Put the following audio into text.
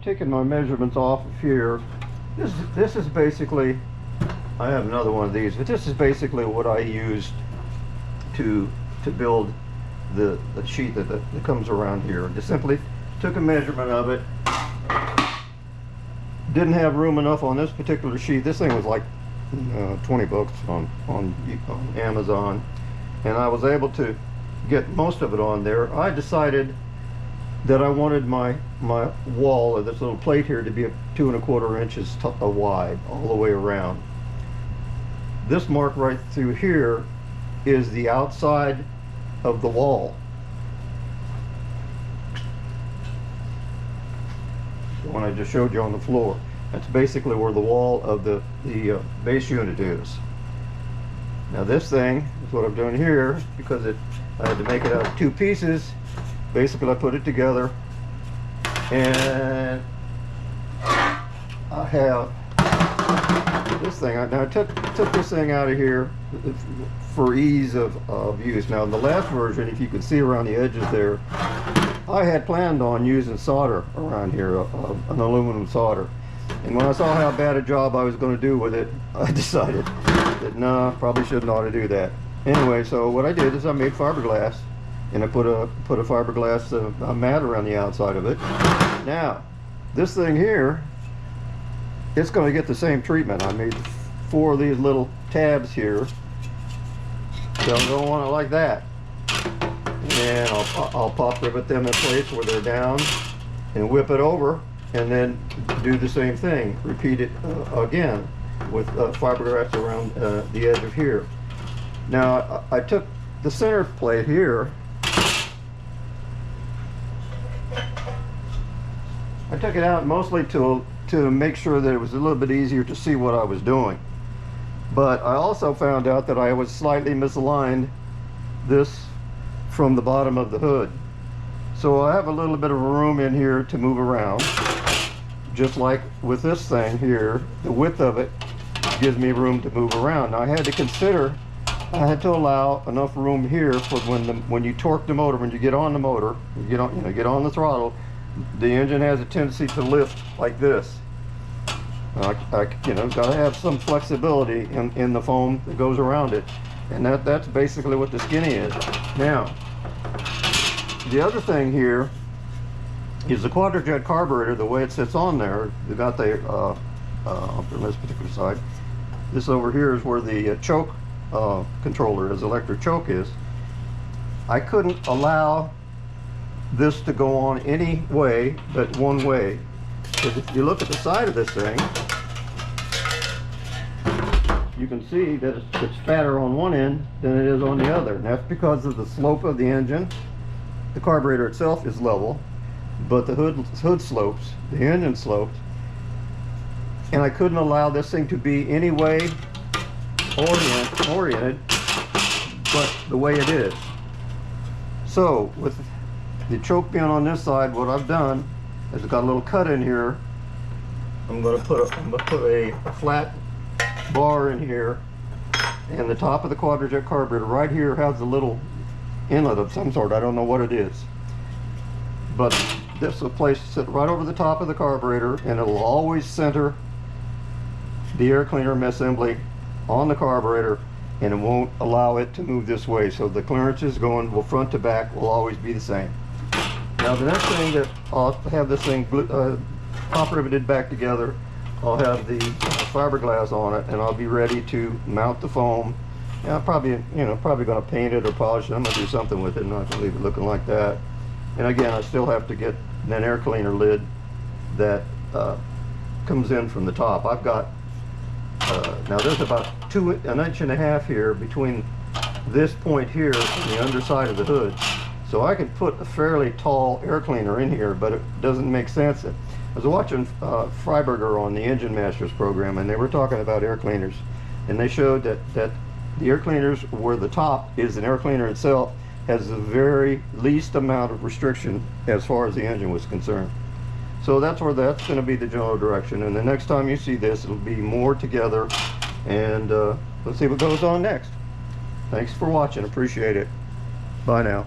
taken my measurements off of here. This is basically, I have another one of these, but this is basically what I used to build the sheet that comes around here. Just simply took a measurement of it. Didn't have room enough on this particular sheet. This thing was like 20 bucks on Amazon, and I was able to get most of it on there. I decided that I wanted my wall of this little plate here to be 2 1/4 inches wide all the way around. This mark right through here is the outside of the wall. The one I just showed you on the floor. That's basically where the wall of the base unit is. Now this thing is what I'm doing here, because I had to make it out of 2 pieces. Basically I put it together, and I have this thing. Now I took this thing out of here for ease of use. Now in the last version, if you could see around the edges there, I had planned on using solder around here, an aluminum solder. And when I saw how bad a job I was going to do with it, I decided that no, probably shouldn't ought to do that. Anyway, so what I did is I made fiberglass, and I put a fiberglass mat around the outside of it. Now, this thing here, it's going to get the same treatment. I made 4 of these little tabs here. So I'm going to want it like that. And I'll pop rivet them in place where they're down and whip it over, and then do the same thing. Repeat it again with fiberglass around the edge of here. Now I took the center plate here. I took it out mostly to make sure that it was a little bit easier to see what I was doing. But I also found out that I was slightly misaligned this from the bottom of the hood. So I have a little bit of room in here to move around. Just like with this thing here, the width of it gives me room to move around. Now I had to consider, I had to allow enough room here for when you torque the motor, when you get on the motor, get on the throttle, the engine has a tendency to lift like this. Got to have some flexibility in the foam that goes around it, and that's basically what the skinny is. Now, the other thing here is the quadrajet carburetor. The way it sits on there, they got the on this particular side. This over here is where the choke controller is, electric choke is. I couldn't allow this to go on any way but one way. Because if you look at the side of this thing, you can see that it's fatter on one end than it is on the other. And that's because of the slope of the engine. The carburetor itself is level, but the hood slopes, the engine slopes. And I couldn't allow this thing to be any way oriented but the way it is. So with the choke being on this side, what I've done is I've got a little cut in here. I'm going to put a flat bar in here, and the top of the quadrajet carburetor right here has a little inlet of some sort. I don't know what it is, but this will place sit right over the top of the carburetor, and it'll always center the air cleaner assembly on the carburetor, and it won't allow it to move this way. So the clearances going front to back will always be the same. Now the next thing that I'll have this thing top riveted back together, I'll have the fiberglass on it, and I'll be ready to mount the foam. And I'm probably going to paint it or polish it. I'm going to do something with it. I'm not going to leave it looking like that. And again, I still have to get an air cleaner lid that comes in from the top. I've got now there's about an inch and a half here between this point here and the underside of the hood. So I could put a fairly tall air cleaner in here, but it doesn't make sense. I was watching Freiberger on the Engine Masters program, and they were talking about air cleaners, and they showed that the air cleaners where the top is an air cleaner itself has the very least amount of restriction as far as the engine was concerned. So that's where that's going to be the general direction, and the next time you see this, it'll be more together, and let's see what goes on next. Thanks for watching. Appreciate it. Bye now.